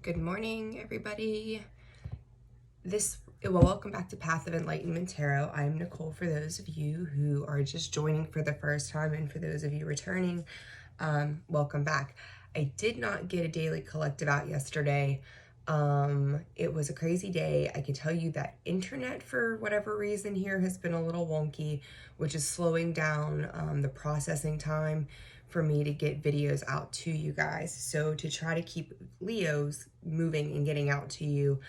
Good morning, everybody. Welcome back to Path of Enlightenment Tarot. I'm Nicole for those of you who are just joining for the first time, and for those of you returning, welcome back. I did not get a daily collective out yesterday. It was a crazy day. I can tell you that internet, for whatever reason here, has been a little wonky, which is slowing down the processing time for me to get videos out to you guys. So to try to keep Leos moving and getting out to you,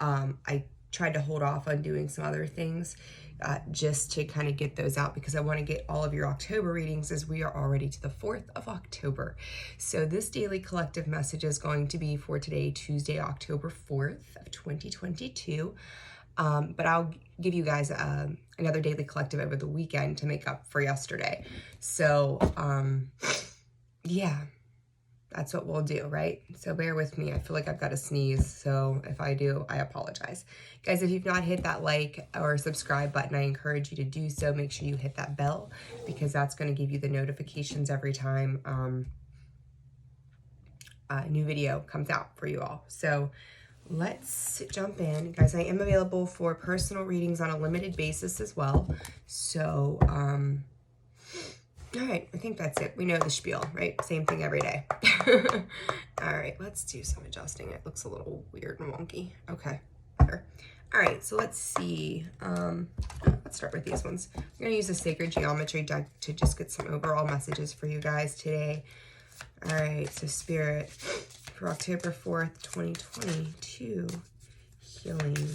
I tried to hold off on doing some other things just to kind of get those out, because I want to get all of your October readings, as we are already to the 4th of October. So this daily collective message is going to be for today, Tuesday, October 4th of 2022. But I'll give you guys another daily collective over the weekend to make up for yesterday. So yeah, that's what we'll do, right? So bear with me. I feel like I've got a sneeze, so if I do, I apologize. Guys, if you've not hit that like or subscribe button, I encourage you to do so. Make sure you hit that bell, because that's going to give you the notifications every time a new video comes out for you all. So let's jump in. Guys, I am available for personal readings on a limited basis as well. So, all right, I think that's it. We know the spiel, right? Same thing every day. All right, let's do some adjusting. It looks a little weird and wonky. Okay, better. All right, so let's see. Let's start with these ones. I'm going to use a Sacred Geometry deck to just get some overall messages for you guys today. All right, so Spirit, for October 4th, 2022, healing.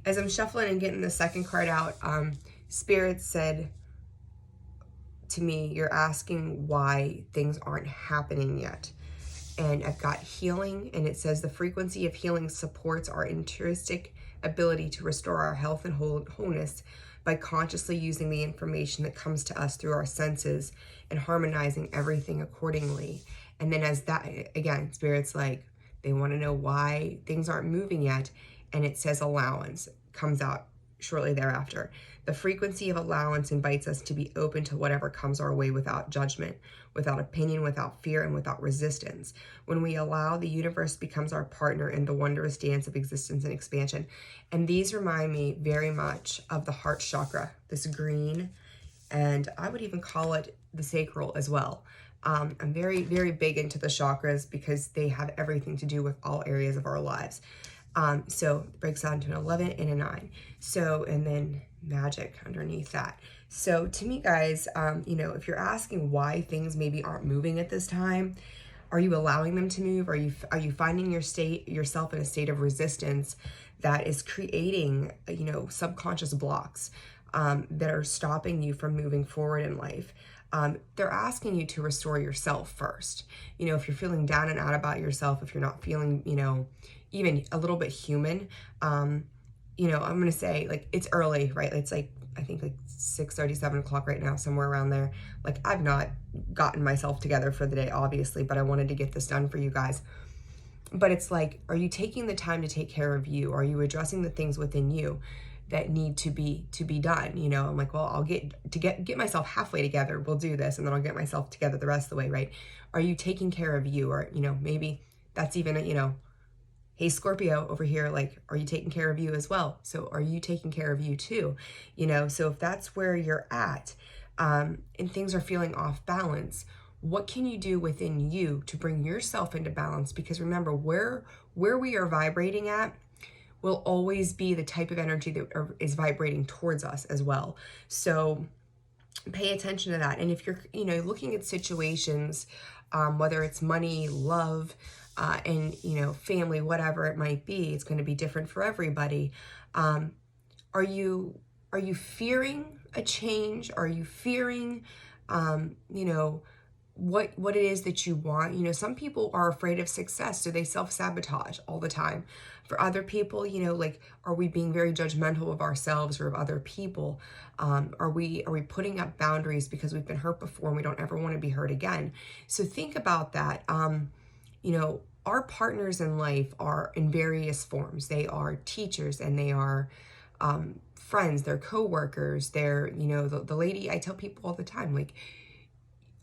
As I'm shuffling and getting the second card out, Spirit said to me, you're asking why things aren't happening yet. And I've got healing, and it says the frequency of healing supports our intrinsic ability to restore our health and wholeness by consciously using the information that comes to us through our senses and harmonizing everything accordingly. And then as that, again, Spirit's like, they want to know why things aren't moving yet. And it says allowance comes out shortly thereafter. The frequency of allowance invites us to be open to whatever comes our way without judgment, without opinion, without fear, and without resistance. When we allow, the universe becomes our partner in the wondrous dance of existence and expansion. And these remind me very much of the heart chakra, this green, and I would even call it the sacral as well. I'm very, very big into the chakras because they have everything to do with all areas of our lives. So it breaks down to an 11 and a 9. So, and then magic underneath that. So to me, guys, you know, if you're asking why things maybe aren't moving at this time, are you allowing them to move? Are you finding yourself in a state of resistance that is creating, you know, subconscious blocks that are stopping you from moving forward in life? They're asking you to restore yourself first. You know, if you're feeling down and out about yourself, if you're not feeling, you know, even a little bit human, you know, I'm going to say, like, it's early, right? It's like, I think like 6:30, 7 o'clock right now, somewhere around there. Like, I've not gotten myself together for the day, obviously, but I wanted to get this done for you guys. But it's like, are you taking the time to take care of you? Are you addressing the things within you that need to be done? You know, I'm like, well, I'll get myself halfway together. We'll do this, and then I'll get myself together the rest of the way, right? Are you taking care of you? Or, you know, maybe that's even, you know, hey, Scorpio over here, like, are you taking care of you as well? So are you taking care of you too? You know, so if that's where you're at, and things are feeling off balance, what can you do within you to bring yourself into balance? Because remember, where we are vibrating at will always be the type of energy that is vibrating towards us as well. So pay attention to that. And if you're, you know, looking at situations, whether it's money, love, and, you know, family, whatever it might be, it's going to be different for everybody. Are you fearing a change? Are you fearing, you know, what it is that you want? You know, some people are afraid of success, so they self-sabotage all the time. For other people, you know, like, are we being very judgmental of ourselves or of other people? Are we putting up boundaries because we've been hurt before and we don't ever want to be hurt again? So think about that. You know, our partners in life are in various forms. They are teachers, and they are friends, they're co-workers, they're, you know, the lady, I tell people all the time, like,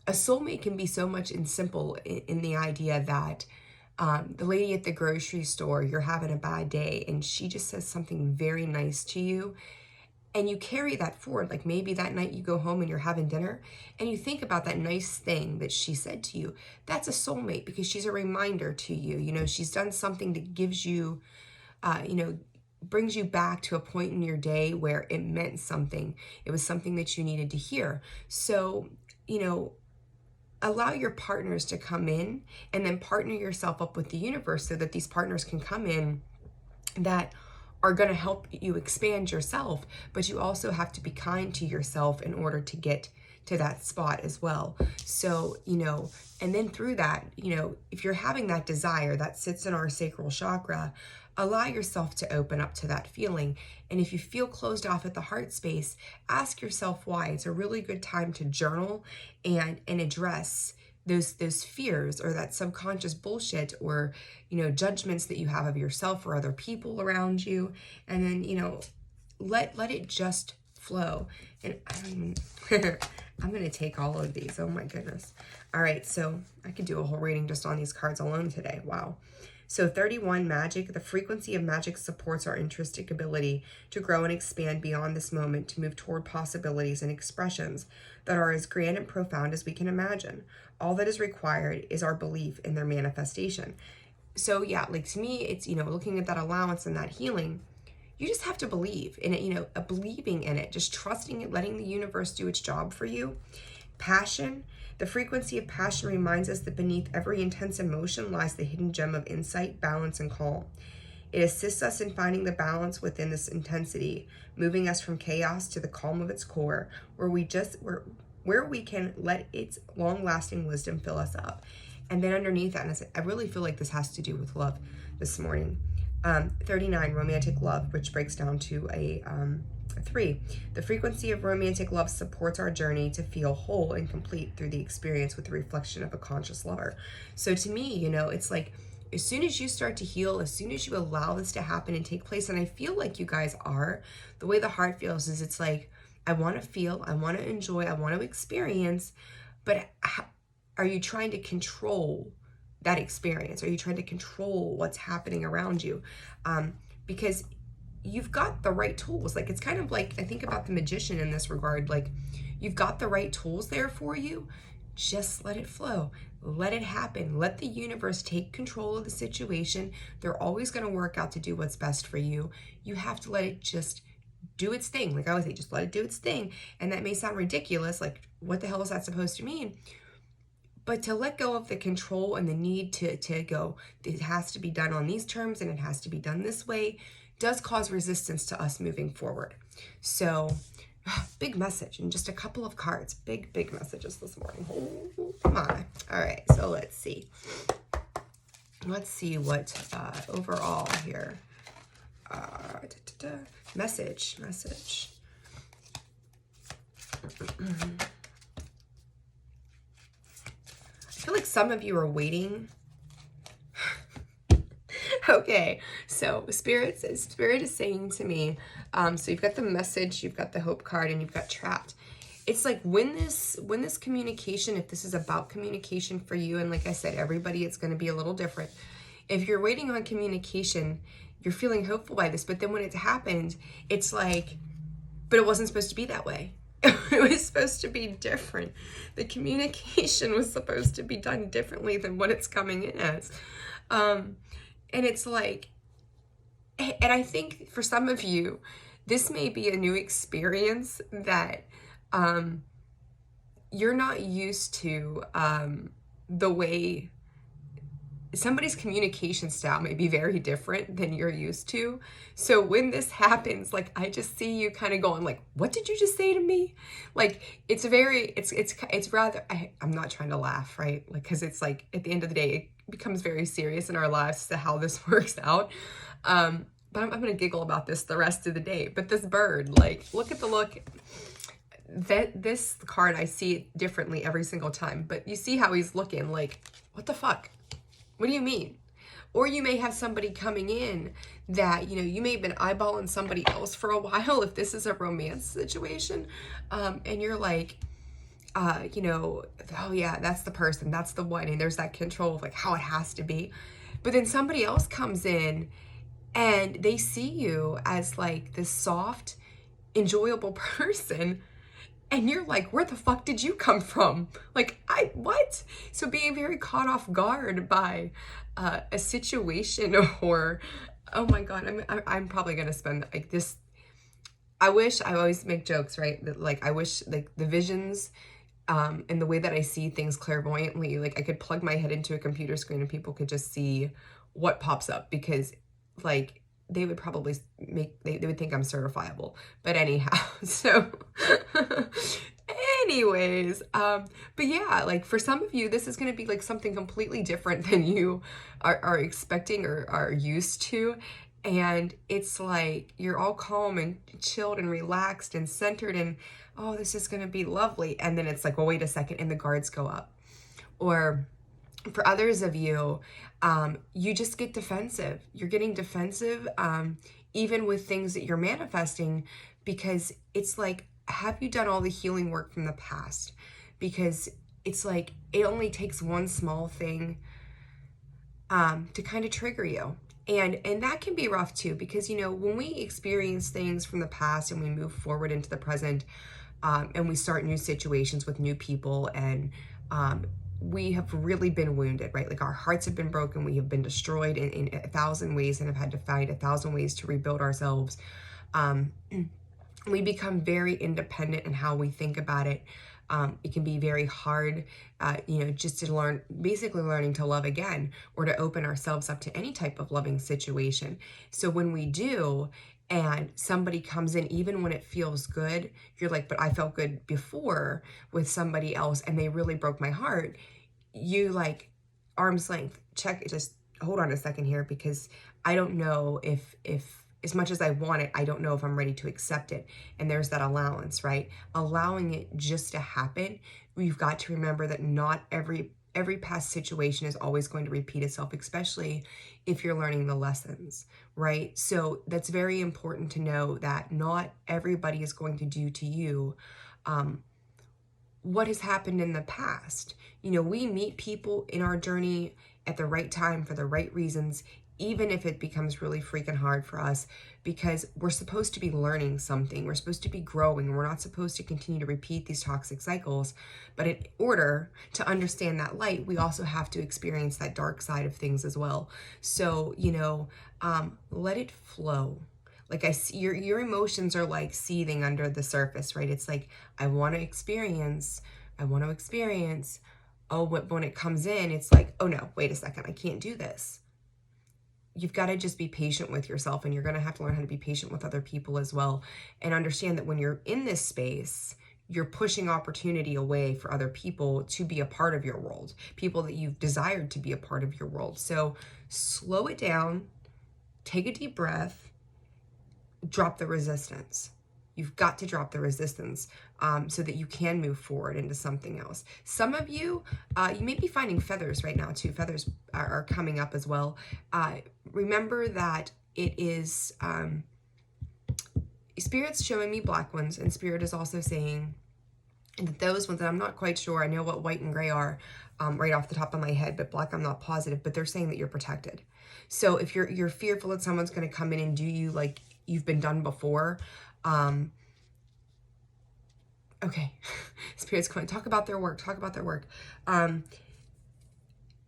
a soulmate can be so much in simple in the idea that the lady at the grocery store, you're having a bad day and she just says something very nice to you, and you carry that forward. Like maybe that night you go home and you're having dinner and you think about that nice thing that she said to you. That's a soulmate, because she's a reminder to you. You know, she's done something that gives you, brings you back to a point in your day where it meant something. It was something that you needed to hear. So, allow your partners to come in, and then partner yourself up with the universe so that these partners can come in that are going to help you expand yourself, but you also have to be kind to yourself in order to get to that spot as well. So, and then through that, if you're having that desire that sits in our sacral chakra, allow yourself to open up to that feeling. And if you feel closed off at the heart space, ask yourself why. It's a really good time to journal and address those fears or that subconscious bullshit or, judgments that you have of yourself or other people around you. And then, let it just flow. And I'm going to take all of these. Oh my goodness. All right. So I could do a whole reading just on these cards alone today. Wow. So 31, magic. The frequency of magic supports our intrinsic ability to grow and expand beyond this moment, to move toward possibilities and expressions that are as grand and profound as we can imagine. All that is required is our belief in their manifestation. So yeah, like to me, it's, looking at that allowance and that healing, you just have to believe in it, believing in it, just trusting it, letting the universe do its job for you. Passion. The frequency of passion reminds us that beneath every intense emotion lies the hidden gem of insight, balance, and calm. It assists us in finding the balance within this intensity, moving us from chaos to the calm of its core, where we can let its long-lasting wisdom fill us up. And then underneath that, and I really feel like this has to do with love this morning. 39, romantic love, which breaks down to a 3. The frequency of romantic love supports our journey to feel whole and complete through the experience with the reflection of a conscious lover. So to me, it's like, as soon as you start to heal, as soon as you allow this to happen and take place, and I feel like you guys are, the way the heart feels is it's like, I want to feel, I want to enjoy, I want to experience, but are you trying to control that experience? Are you trying to control what's happening around you? Because you've got the right tools. Like, it's kind of like, I think about the magician in this regard, like you've got the right tools there for you. Just let it flow. Let it happen. Let the universe take control of the situation. They're always going to work out to do what's best for you. You have to let it just do its thing. Like I always say, just let it do its thing. And that may sound ridiculous. Like, what the hell is that supposed to mean? But to let go of the control and the need to go, it has to be done on these terms and it has to be done this way, does cause resistance to us moving forward. So big message and just a couple of cards. Big messages this morning. Oh, come on. All right, so let's see. Let's see what overall here. Message. I feel like some of you are waiting. Okay, so Spirit is saying to me, so you've got the message, you've got the hope card, and you've got trapped. It's like when this communication, if this is about communication for you, and like I said, everybody, it's going to be a little different. If you're waiting on communication, you're feeling hopeful by this, but then when it's happened, it's like, but it wasn't supposed to be that way. It was supposed to be different. The communication was supposed to be done differently than what it's coming in as. And it's like, and I think for some of you, this may be a new experience that you're not used to. The way somebody's communication style may be very different than you're used to. So when this happens, like, I just see you kind of going like, what did you just say to me? Like, it's rather, I'm not trying to laugh, right? Like, cause it's like, at the end of the day, it becomes very serious in our lives as to how this works out. But I'm going to giggle about this the rest of the day. But this bird, like, look at the look. This card, I see it differently every single time. But you see how he's looking like, what the fuck? What do you mean? Or you may have somebody coming in that, you may have been eyeballing somebody else for a while if this is a romance situation. And you're like, you know, oh yeah, that's the person, that's the one. And there's that control of like how it has to be. But then somebody else comes in and they see you as like this soft, enjoyable person. And you're like, where the fuck did you come from? Like, what? So being very caught off guard by a situation or, oh my God, I'm probably going to spend like this. I wish, I always make jokes, right? That like, I wish like the visions and the way that I see things clairvoyantly, like I could plug my head into a computer screen and people could just see what pops up, because like they would probably they would think I'm certifiable. But anyhow, so anyways, but yeah, like for some of you, this is going to be like something completely different than you are expecting or are used to. And it's like you're all calm and chilled and relaxed and centered and, oh, this is going to be lovely. And then it's like, well, wait a second, and the guards go up. Or for others of you, you just get defensive. You're getting defensive, even with things that you're manifesting, because it's like, have you done all the healing work from the past? Because it's like, it only takes one small thing to kind of trigger you. And that can be rough too, because, you know, when we experience things from the past and we move forward into the present, and we start new situations with new people, and we have really been wounded, right? Like our hearts have been broken. We have been destroyed in 1,000 ways and have had to find 1,000 ways to rebuild ourselves. We become very independent in how we think about it. It can be very hard, you know, just to learn, basically learning to love again, or to open ourselves up to any type of loving situation. So when we do, and somebody comes in, even when it feels good, you're like, but I felt good before with somebody else and they really broke my heart. You like, arm's length, check, just hold on a second here, because I don't know if as much as I want it, I don't know if I'm ready to accept it. And there's that allowance, right? Allowing it just to happen. We've got to remember that not every past situation is always going to repeat itself, especially if you're learning the lessons, right? So that's very important to know that not everybody is going to do to you what has happened in the past. You know, we meet people in our journey at the right time for the right reasons, even if it becomes really freaking hard for us, because we're supposed to be learning something. We're supposed to be growing. We're not supposed to continue to repeat these toxic cycles. But in order to understand that light, we also have to experience that dark side of things as well. So, you know, let it flow. Like I see your emotions are like seething under the surface, right? It's like, I want to experience. Oh, when it comes in, it's like, oh no, wait a second, I can't do this. You've got to just be patient with yourself, and you're going to have to learn how to be patient with other people as well, and understand that when you're in this space, you're pushing opportunity away for other people to be a part of your world, people that you've desired to be a part of your world. So slow it down, take a deep breath, drop the resistance. You've got to drop the resistance so that you can move forward into something else. Some of you, you may be finding feathers right now too. Feathers are coming up as well. Remember that it is, Spirit's showing me black ones, and Spirit is also saying that those ones, and I'm not quite sure, I know what white and gray are right off the top of my head, but black I'm not positive, but they're saying that you're protected. So if you're fearful that someone's going to come in and do you like you've been done before, okay, Spirit's going to talk about their work,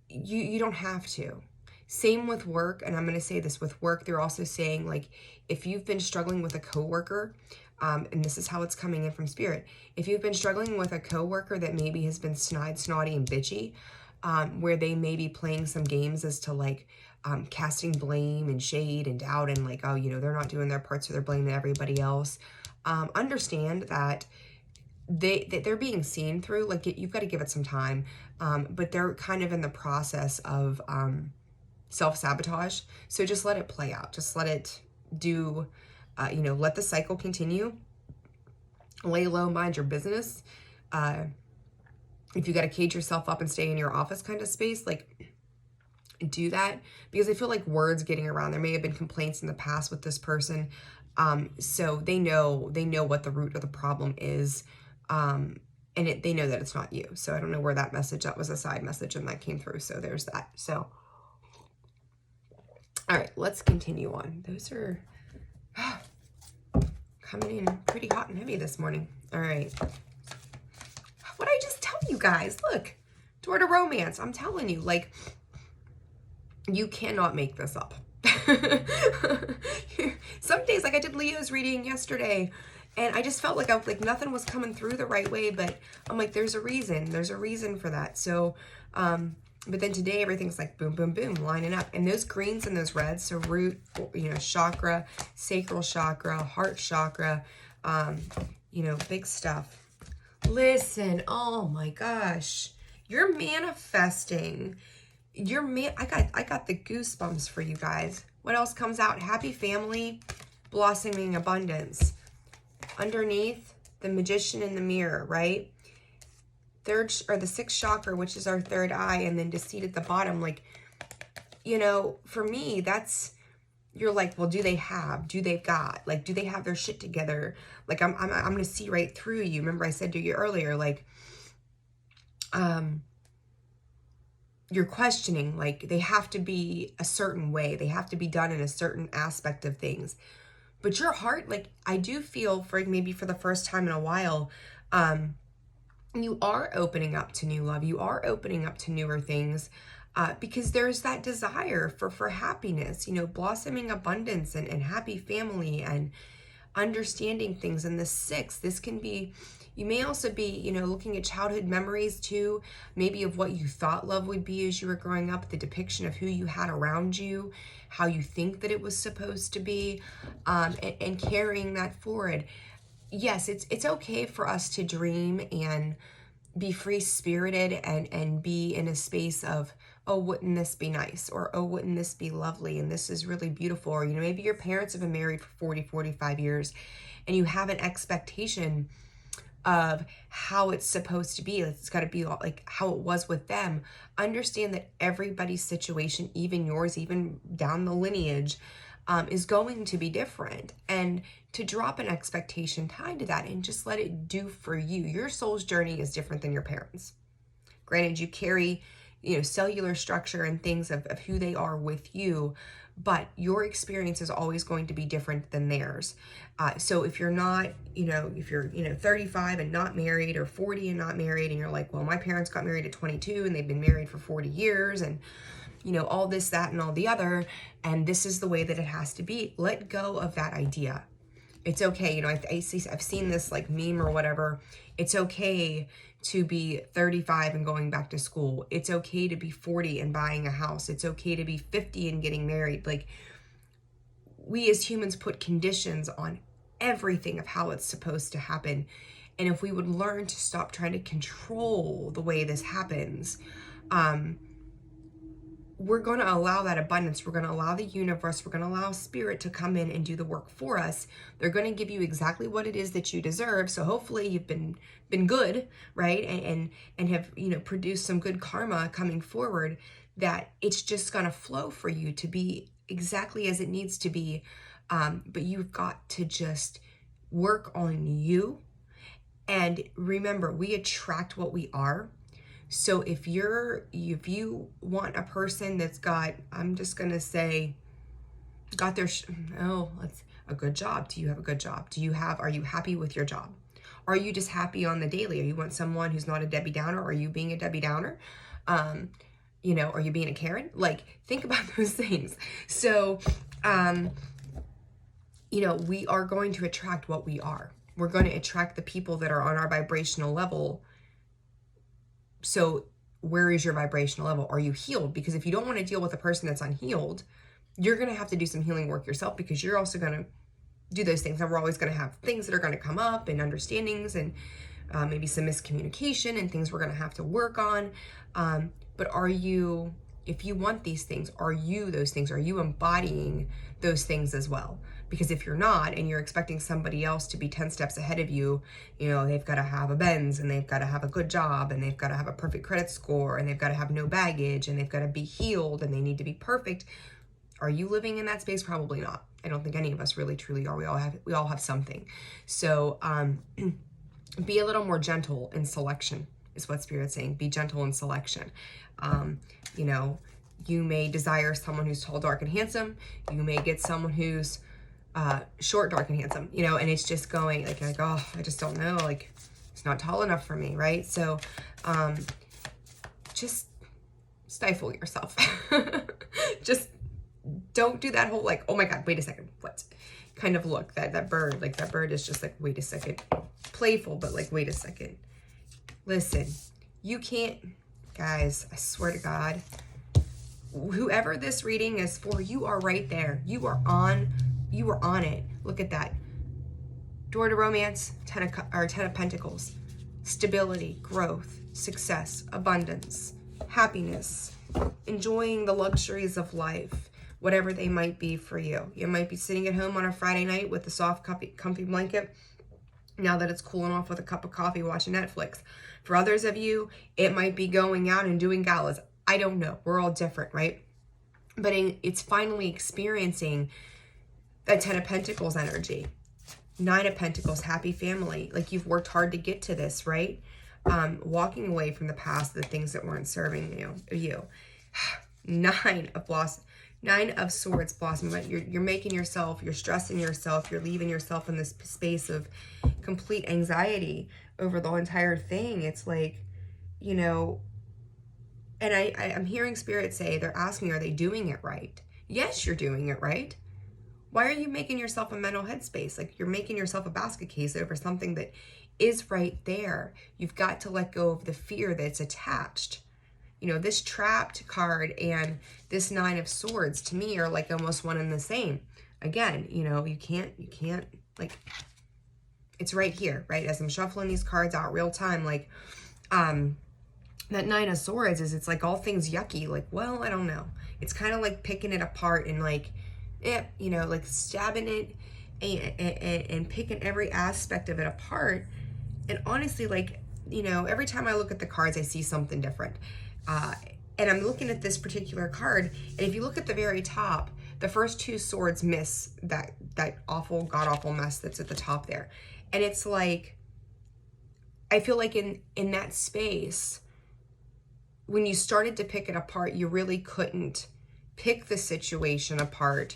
you don't have to. Same with work, and I'm going to say this with work, they're also saying, like, if you've been struggling with a coworker, and this is how it's coming in from Spirit, if you've been struggling with a coworker that maybe has been snotty and bitchy, where they may be playing some games as to like casting blame and shade and doubt and like, oh, you know, they're not doing their part, so they're blaming everybody else. Understand that they're being seen through, like you've got to give it some time, but they're kind of in the process of self-sabotage. So just let it play out. Just let it do, you know, let the cycle continue. Lay low, mind your business. If you got to cage yourself up and stay in your office kind of space, like do that, because I feel like words getting around. There may have been complaints in the past with this person. So they know what the root of the problem is. and they know that it's not you. So I don't know where that was a side message and that came through. So there's that. So, all right, let's continue on. Those are coming in pretty hot and heavy this morning. All right. What I just tell you guys, look, door to romance. I'm telling you, like, you cannot make this up. Some days, like I did Leo's reading yesterday, and I just felt like nothing was coming through the right way, but I'm like, there's a reason for that. So, but then today everything's like boom, boom, boom, lining up. And those greens and those reds, so root, chakra, sacral chakra, heart chakra, big stuff. Listen, oh my gosh, you're manifesting. I got the goosebumps for you guys. What else comes out? Happy family, blossoming abundance. Underneath, the magician in the mirror, right? The sixth chakra, which is our third eye, and then deceit at the bottom. Like, for me, you're like, well, do they've got, like, do they have their shit together? Like, I'm gonna see right through you. Remember I said to you earlier, like, you're questioning, like, they have to be a certain way. They have to be done in a certain aspect of things. But your heart, like, I do feel maybe for the first time in a while, you are opening up to new love. You are opening up to newer things because there's that desire for happiness, blossoming abundance and happy family and understanding things. And the sixth, this can be, you may also be, looking at childhood memories too, maybe of what you thought love would be as you were growing up, the depiction of who you had around you, how you think that it was supposed to be, and carrying that forward. Yes, it's okay for us to dream and be free-spirited and be in a space of, oh, wouldn't this be nice? Or, oh, wouldn't this be lovely? And this is really beautiful. Or, maybe your parents have been married for 40, 45 years and you have an expectation of how it's supposed to be. It's got to be like how it was with them. Understand that everybody's situation, even yours, even down the lineage, is going to be different. And to drop an expectation tied to that and just let it do for you. Your soul's journey is different than your parents'. Granted, you carry, cellular structure and things of who they are with you, but your experience is always going to be different than theirs. So if you're not, if you're, 35 and not married, or 40 and not married, and you're like, well, my parents got married at 22 and they've been married for 40 years and, all this, that, and all the other, and this is the way that it has to be. Let go of that idea. It's okay. I've seen this like meme or whatever. It's okay to be 35 and going back to school. It's okay to be 40 and buying a house. It's okay to be 50 and getting married. Like, we as humans put conditions on everything of how it's supposed to happen. And if we would learn to stop trying to control the way this happens, we're going to allow that abundance. We're going to allow the universe, we're going to allow spirit to come in and do the work for us. They're going to give you exactly what it is that you deserve. So hopefully you've been good, right? And have, produced some good karma coming forward, that it's just going to flow for you to be exactly as it needs to be. But you've got to just work on you. And remember, we attract what we are. So if you want a person that's got, I'm just going to say, got their, that's a good job. Do you have a good job? Are you happy with your job? Are you just happy on the daily? Are you want someone who's not a Debbie Downer? Are you being a Debbie Downer? Are you being a Karen? Like, think about those things. So, we are going to attract what we are. We're going to attract the people that are on our vibrational level. So where is your vibrational level? Are you healed? Because if you don't want to deal with a person that's unhealed, you're going to have to do some healing work yourself, because you're also going to do those things. And we're always going to have things that are going to come up, and understandings, and maybe some miscommunication and things we're going to have to work on. But if you want these things, are you those things? Are you embodying those things as well? Because if you're not, and you're expecting somebody else to be 10 steps ahead of you, they've got to have a Benz, and they've got to have a good job, and they've got to have a perfect credit score, and they've got to have no baggage, and they've got to be healed, and they need to be perfect. Are you living in that space? Probably not. I don't think any of us really truly are. We all have something. So be a little more gentle in selection is what Spirit's saying. Be gentle in selection. You know, you may desire someone who's tall, dark, and handsome. You may get someone who's short, dark, and handsome, you know, and it's just going like, oh, I just don't know, like, it's not tall enough for me, right? So just stifle yourself. Just don't do that whole like, oh my God, wait a second, what kind of look. That bird, like that bird is just like, wait a second, playful, but like, wait a second. Listen, you can't, guys, I swear to God, whoever this reading is for, you are right there. You are on it. Look at that. Door to romance, Ten of Pentacles. Stability, growth, success, abundance, happiness, enjoying the luxuries of life, whatever they might be for you. You might be sitting at home on a Friday night with a soft, comfy blanket, now that it's cooling off with a cup of coffee, watching Netflix. For others of you, it might be going out and doing galas. I don't know. We're all different, right? But it's finally experiencing that Ten of Pentacles energy. Nine of Pentacles, happy family. Like you've worked hard to get to this, right? Walking away from the past, the things that weren't serving you. Nine of Swords blossom. You're making yourself, you're stressing yourself, you're leaving yourself in this space of complete anxiety over the entire thing. It's like, you know, and I'm hearing Spirit say, they're asking, are they doing it right? Yes, you're doing it right. Why are you making yourself a mental headspace? Like you're making yourself a basket case over something that is right there. You've got to let go of the fear that's attached. You know, this Trapped card and this Nine of Swords to me are like almost one and the same. Again, you know, you can't like, it's right here, right? As I'm shuffling these cards out real time, like, that Nine of Swords is, it's like all things yucky. Like, well, I don't know. It's kind of like picking it apart and like, you know, like stabbing it and picking every aspect of it apart. And honestly, like, you know, every time I look at the cards, I see something different. And I'm looking at this particular card, and if you look at the very top, the first two swords miss that awful, god-awful mess that's at the top there. And it's like, I feel like in that space, when you started to pick it apart, you really couldn't pick the situation apart.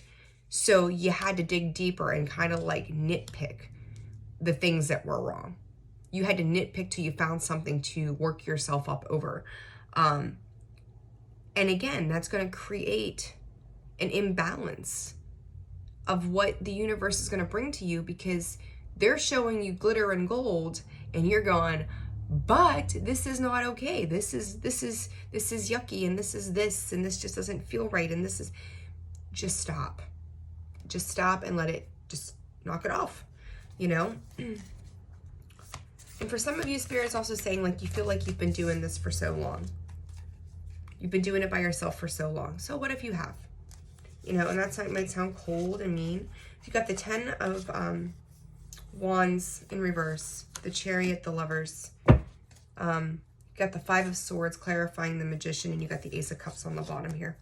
So you had to dig deeper and kind of like nitpick the things that were wrong. You had to nitpick till you found something to work yourself up over. And again, that's going to create an imbalance of what the universe is going to bring to you, because they're showing you glitter and gold and you're going, but this is not okay. This is yucky, and this is this, and this just doesn't feel right. And this is, just stop. Just stop and let it, just knock it off, you know? And for some of you, Spirit's also saying, like, you feel like you've been doing this for so long. You've been doing it by yourself for so long. So what if you have? You know, and that might sound cold and mean. You got the Ten of Wands in reverse, the Chariot, the Lovers. You got the Five of Swords, clarifying the Magician, and you got the Ace of Cups on the bottom here.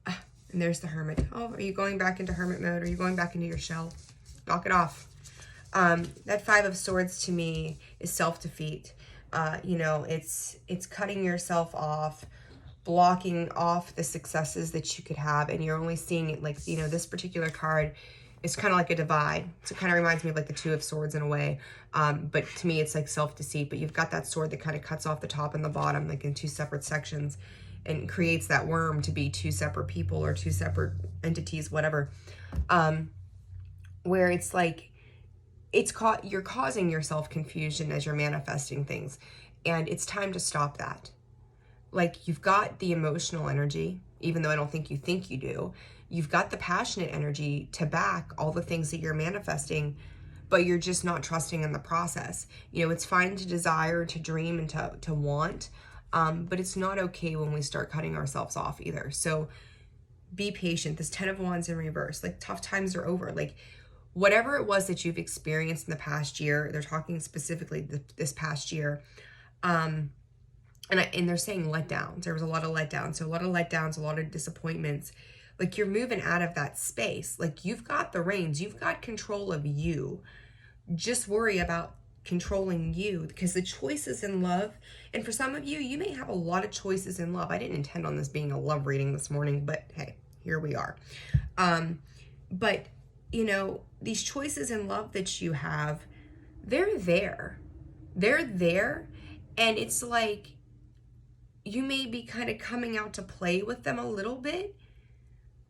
And there's the Hermit. Oh, are you going back into Hermit mode? Are you going back into your shell? Knock it off. That Five of Swords to me is self-defeat. You know, it's cutting yourself off, blocking off the successes that you could have, and you're only seeing it like, you know, this particular card is kind of like a divide. So it kind of reminds me of like the Two of Swords in a way. But to me, it's like self-deceit. But you've got that sword that kind of cuts off the top and the bottom, like in two separate sections, and creates that worm to be two separate people or two separate entities, whatever. Where it's like, you're causing yourself confusion as you're manifesting things. And it's time to stop that. Like, you've got the emotional energy, even though I don't think you do. You've got the passionate energy to back all the things that you're manifesting, but you're just not trusting in the process. You know, it's fine to desire, to dream, and to want, but it's not okay when we start cutting ourselves off either. So be patient. This Ten of Wands in reverse, like, tough times are over. Like, whatever it was that you've experienced in the past year, they're talking specifically this past year, and they're saying letdowns. There was a lot of letdowns. So a lot of letdowns, a lot of disappointments. Like, you're moving out of that space. Like, you've got the reins. You've got control of you. Just worry about controlling you, because the choices in love, and for some of you, you may have a lot of choices in love. I didn't intend on this being a love reading this morning, but hey, here we are. But you know, these choices in love that you have, they're there. They're there. And it's like, you may be kind of coming out to play with them a little bit,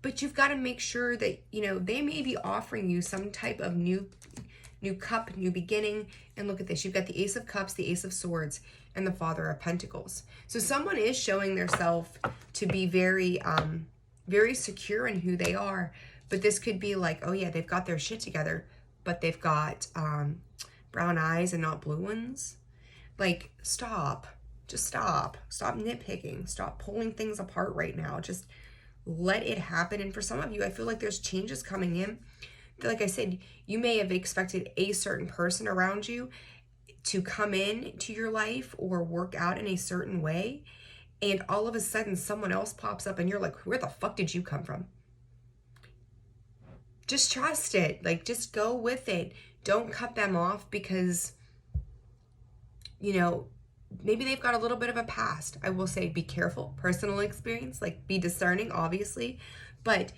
but you've got to make sure that, you know, they may be offering you some type of new cup, new beginning. And look at this. You've got the Ace of Cups, the Ace of Swords, and the Father of Pentacles. So someone is showing themselves to be very, very secure in who they are. But this could be like, oh yeah, they've got their shit together, but they've got brown eyes and not blue ones. Like, stop. Just stop. Stop nitpicking. Stop pulling things apart right now. Just let it happen. And for some of you, I feel like there's changes coming in. Like I said, you may have expected a certain person around you to come in to your life or work out in a certain way. And all of a sudden, someone else pops up and you're like, where the fuck did you come from? Just trust it. Like, just go with it. Don't cut them off because, you know, maybe they've got a little bit of a past. I will say, be careful. Personal experience, like, be discerning, obviously. But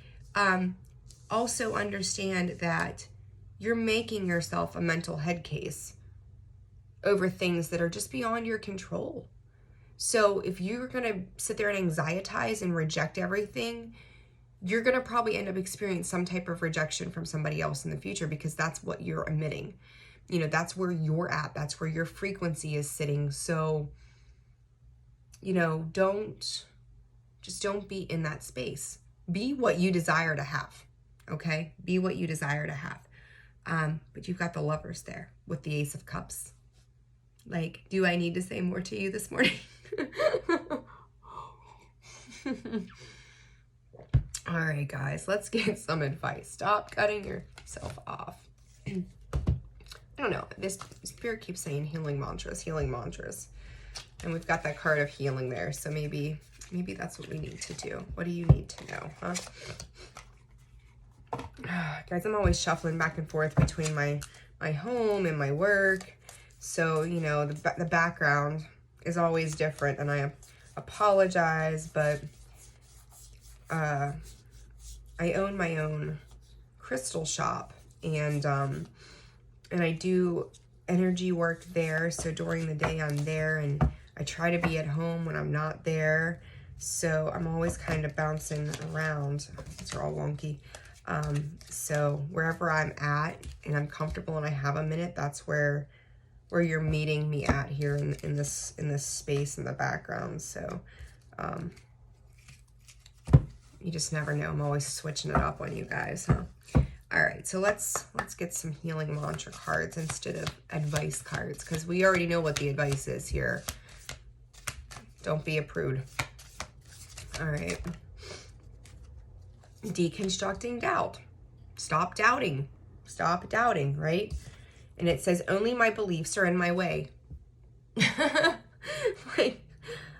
also understand that you're making yourself a mental head case over things that are just beyond your control. So if you're going to sit there and anxietize and reject everything, you're going to probably end up experiencing some type of rejection from somebody else in the future, because that's what you're emitting. You know, that's where you're at. That's where your frequency is sitting. So, you know, don't be in that space. Be what you desire to have. Okay? Be what you desire to have. But you've got the Lovers there with the Ace of Cups. Like, do I need to say more to you this morning? All right, guys, let's get some advice. Stop cutting yourself off. I don't know. This spirit keeps saying healing mantras, healing mantras. And we've got that card of healing there. So maybe that's what we need to do. What do you need to know, huh? Guys, I'm always shuffling back and forth between my home and my work. So, you know, the background is always different, and I apologize, but I own my own crystal shop, and I do energy work there. So during the day I'm there, and I try to be at home when I'm not there. So I'm always kind of bouncing around. These are all wonky. So wherever I'm at and I'm comfortable and I have a minute, that's where you're meeting me at here in this space in the background. So you just never know. I'm always switching it up on you guys, huh? All right, so let's get some healing mantra cards instead of advice cards, because we already know what the advice is here. Don't be a prude. All right. Deconstructing doubt. Stop doubting. Stop doubting, right? And it says, only my beliefs are in my way. Like,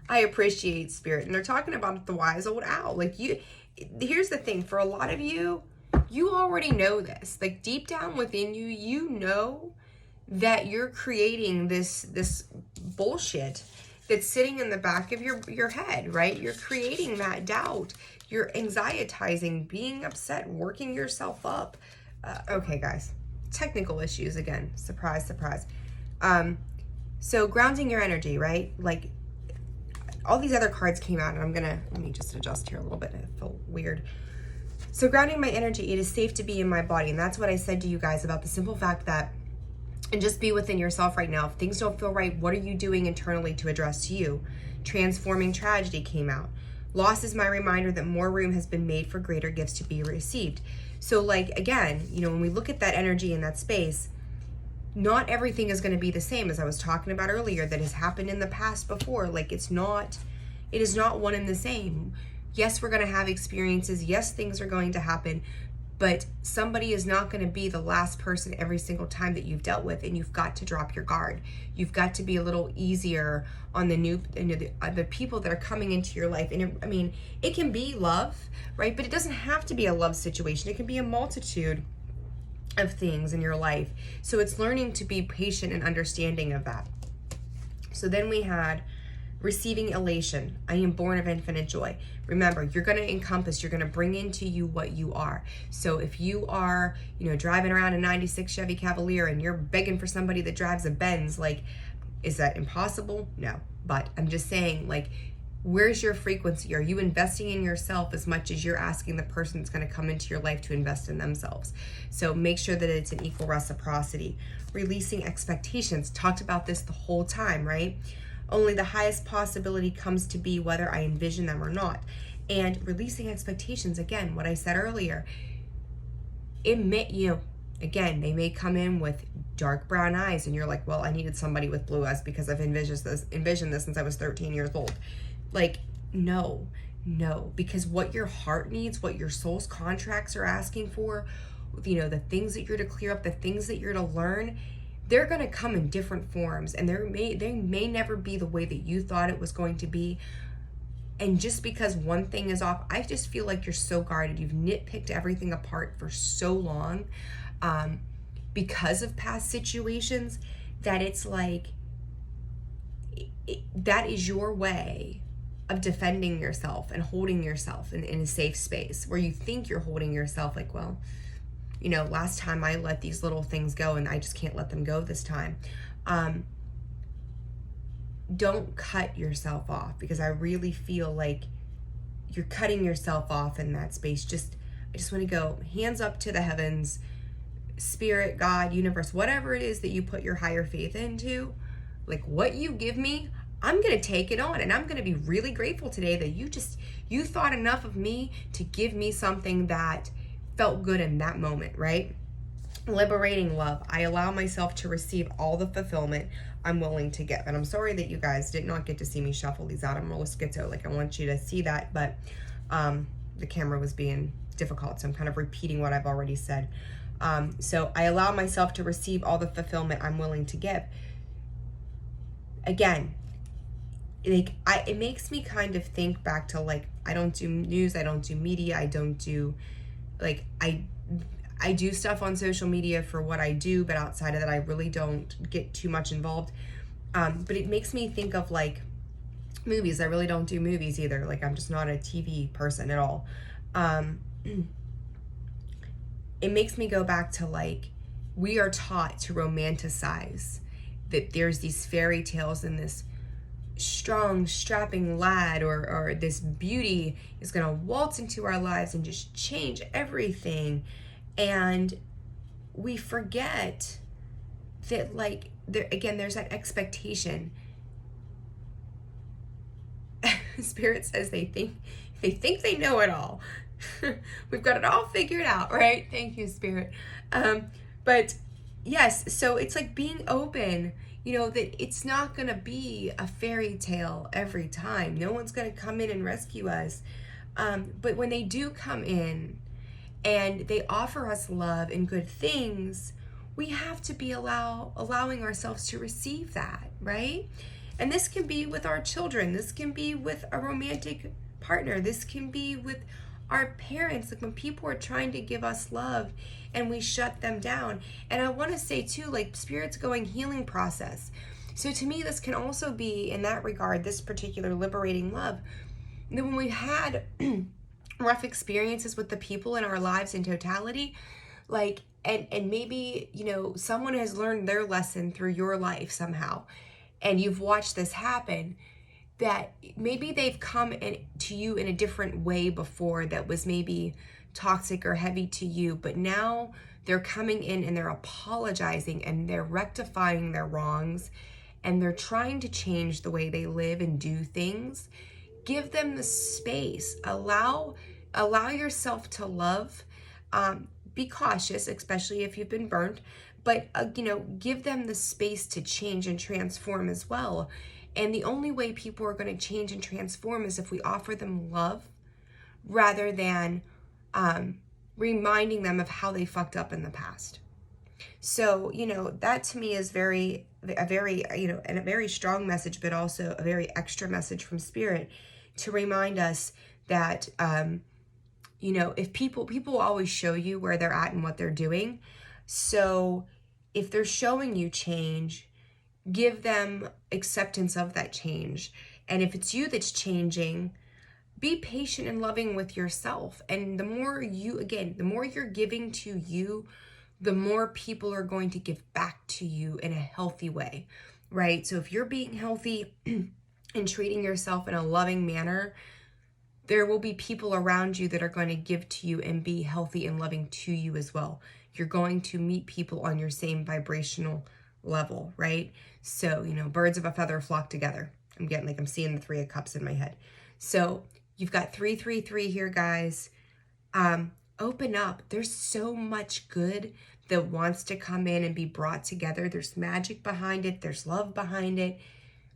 I appreciate spirit. And they're talking about the wise old owl. Like, here's the thing. For a lot of you, you already know this. Like, deep down within you, you know that you're creating this bullshit that's sitting in the back of your head, right? You're creating that doubt. You're anxietizing, being upset, working yourself up. Okay, guys. Technical issues again. Surprise, surprise. So grounding your energy, right? Like, all these other cards came out, and let me just adjust here a little bit. It felt weird. So grounding my energy, it is safe to be in my body. And that's what I said to you guys about the simple fact that, and just be within yourself right now. If things don't feel right, what are you doing internally to address you? Transforming tragedy came out. Loss is my reminder that more room has been made for greater gifts to be received. So, like, again, you know, when we look at that energy in that space, not everything is going to be the same, as I was talking about earlier, that has happened in the past before. Like, it is not one and the same. Yes, we're going to have experiences. Yes, things are going to happen, but somebody is not going to be the last person every single time that you've dealt with, and you've got to drop your guard. You've got to be a little easier on the people that are coming into your life. And I mean, it can be love, right? But it doesn't have to be a love situation. It can be a multitude of things in your life. So it's learning to be patient and understanding of that. So then we had receiving elation. I am born of infinite joy. Remember, you're going to encompass, you're going to bring into you what you are. So if you are, driving around a 96 Chevy Cavalier and you're begging for somebody that drives a Benz, like, is that impossible? No. But I'm just saying, like, where's your frequency? Are you investing in yourself as much as you're asking the person that's going to come into your life to invest in themselves? So make sure that it's an equal reciprocity. Releasing expectations. Talked about this the whole time, right? Only the highest possibility comes to be whether I envision them or not. And releasing expectations, again, what I said earlier, again, they may come in with dark brown eyes and you're like, well, I needed somebody with blue eyes because I've envisioned this since I was 13 years old. Like, no, because what your heart needs, what your soul's contracts are asking for, the things that you're to clear up, the things that you're to learn, they're going to come in different forms, and they may never be the way that you thought it was going to be. And just because one thing is off, I just feel like you're so guarded. You've nitpicked everything apart for so long because of past situations that it's like that is your way of defending yourself and holding yourself in a safe space where you think you're holding yourself like, well, last time I let these little things go and I just can't let them go this time. Don't cut yourself off, because I really feel like you're cutting yourself off in that space. I just want to go hands up to the heavens, spirit, God, universe, whatever it is that you put your higher faith into, like what you give me, I'm going to take it on, and I'm going to be really grateful today that you thought enough of me to give me something that felt good in that moment, right? Liberating love. I allow myself to receive all the fulfillment I'm willing to give. And I'm sorry that you guys did not get to see me shuffle these out. I'm a little schizo. Like, I want you to see that, but the camera was being difficult, so I'm kind of repeating what I've already said. So I allow myself to receive all the fulfillment I'm willing to give. Again, it makes me kind of think back to, like, I don't do news, I don't do media, I don't do, like, I do stuff on social media for what I do, but outside of that, I really don't get too much involved. But it makes me think of, like, movies. I really don't do movies either. Like, I'm just not a TV person at all. It makes me go back to, like, we are taught to romanticize that there's these fairy tales and this strong, strapping lad or this beauty is going to waltz into our lives and just change everything. And we forget that, like, there's that expectation. Spirit says they think they know it all. We've got it all figured out, right? Thank you, Spirit. But yes, so it's like being open, that it's not going to be a fairy tale every time. No one's going to come in and rescue us. But when they do come in and they offer us love and good things, we have to be allowing ourselves to receive that, right? And this can be with our children. This can be with a romantic partner. This can be with our parents. Like, when people are trying to give us love and we shut them down. And I want to say too, like, Spirit's going healing process. So to me, this can also be, in that regard, this particular liberating love, that when we've had rough experiences with the people in our lives in totality, like, and maybe, someone has learned their lesson through your life somehow, and you've watched this happen, that maybe they've come to you in a different way before that was maybe toxic or heavy to you, but now they're coming in and they're apologizing and they're rectifying their wrongs and they're trying to change the way they live and do things. Give them the space. Allow yourself to love. Be cautious, especially if you've been burnt, but give them the space to change and transform as well. And the only way people are going to change and transform is if we offer them love rather than reminding them of how they fucked up in the past. So, that to me is a very, and a very strong message, but also a very extra message from Spirit to remind us that, if people always show you where they're at and what they're doing, So if they're showing you change, give them acceptance of that change. And if it's you that's changing, be patient and loving with yourself. And the more the more you're giving to you, the more people are going to give back to you in a healthy way, right? So if you're being healthy and treating yourself in a loving manner, there will be people around you that are going to give to you and be healthy and loving to you as well. You're going to meet people on your same vibrational level, right? So, birds of a feather flock together. I'm seeing the 3 of Cups in my head. So you've got 333 here, guys. Open up. There's so much good that wants to come in and be brought together. There's magic behind it. There's love behind it.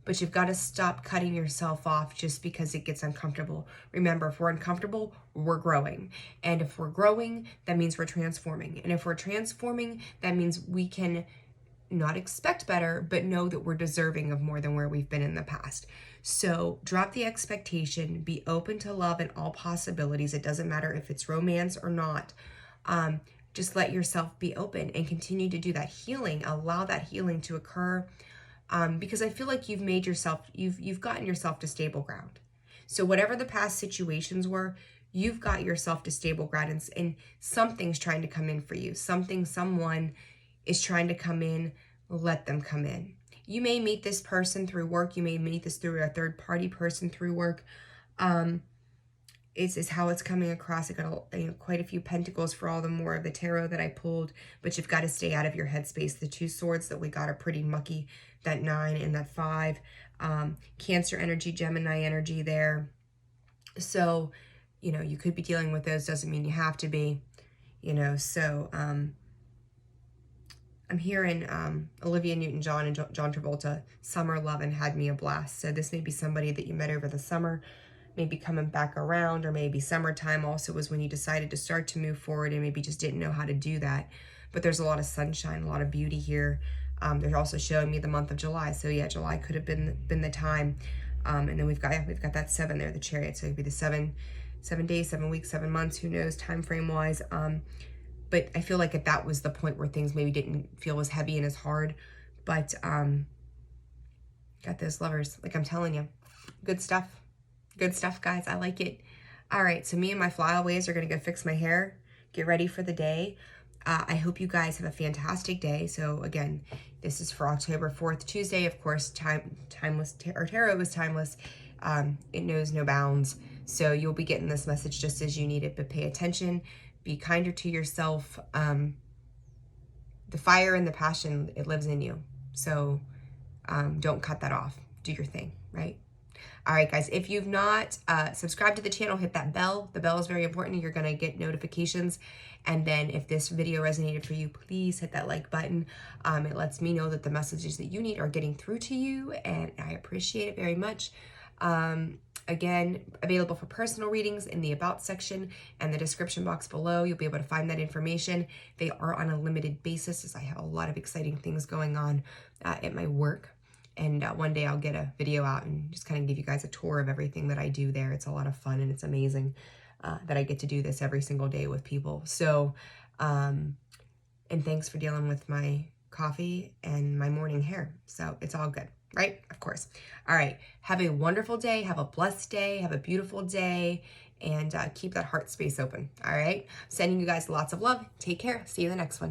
But you've got to stop cutting yourself off just because it gets uncomfortable. Remember, if we're uncomfortable, we're growing. And if we're growing, that means we're transforming. And if we're transforming, that means we can not expect better, but know that we're deserving of more than where we've been in the past. So drop the expectation, be open to love and all possibilities. It doesn't matter if it's romance or not. Just let yourself be open and continue to do that healing. Allow that healing to occur. Because I feel like you've gotten yourself to stable ground. So whatever the past situations were, you've got yourself to stable ground, and something's trying to come in for you. Someone is trying to come in. Let them come in. You may meet this person through work. You may meet this through a third party person through work. Is how it's coming across. I got quite a few pentacles for all the more of the tarot that I pulled, but you've got to stay out of your headspace. The 2 swords that we got are pretty mucky. That 9 and that 5, Cancer energy, Gemini energy there. So, you could be dealing with those. Doesn't mean you have to be, so, I'm hearing Olivia Newton-John and John Travolta, Summer Lovin' Had Me a Blast. So this may be somebody that you met over the summer, maybe coming back around, or maybe summertime also was when you decided to start to move forward and maybe just didn't know how to do that. But there's a lot of sunshine, a lot of beauty here. They're also showing me the month of July. So yeah, July could have been the time. And then we've got that 7 there, the Chariot. So it could be the 7 days, 7 weeks, 7 months, who knows, time frame wise. But I feel like that was the point where things maybe didn't feel as heavy and as hard. But got those Lovers. Like I'm telling you, good stuff. Good stuff, guys. I like it. All right, so me and my flyaways are going to go fix my hair, get ready for the day. I hope you guys have a fantastic day. So again, this is for October 4th, Tuesday. Of course, timeless, or tarot is timeless. It knows no bounds. So you'll be getting this message just as you need it, but pay attention. Be kinder to yourself. The fire and the passion, it lives in you. So don't cut that off. Do your thing, right? All right, guys, if you've not subscribed to the channel, hit that bell. The bell is very important. You're going to get notifications. And then if this video resonated for you, please hit that like button. It lets me know that the messages that you need are getting through to you, and I appreciate it very much. Again, available for personal readings in the About section and the description box below. You'll be able to find that information. They are on a limited basis, as I have a lot of exciting things going on at my work. And one day I'll get a video out and just kind of give you guys a tour of everything that I do there. It's a lot of fun, and it's amazing that I get to do this every single day with people. So, and thanks for dealing with my coffee and my morning hair. So it's all good, right? Of course. All right. Have a wonderful day. Have a blessed day. Have a beautiful day. And keep that heart space open. All right. Sending you guys lots of love. Take care. See you in the next one.